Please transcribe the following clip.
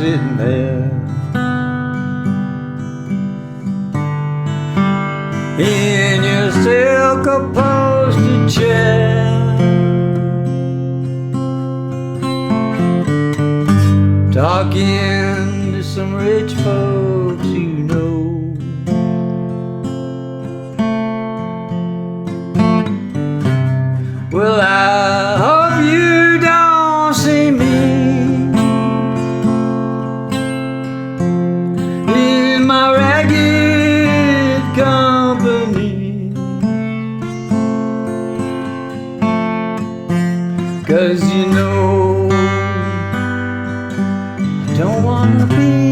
sitting there in your silk upholstered chair, talking to some rich folks you know. Well, I hope you don't see me in my ragged company, 'cause you know I don't wanna be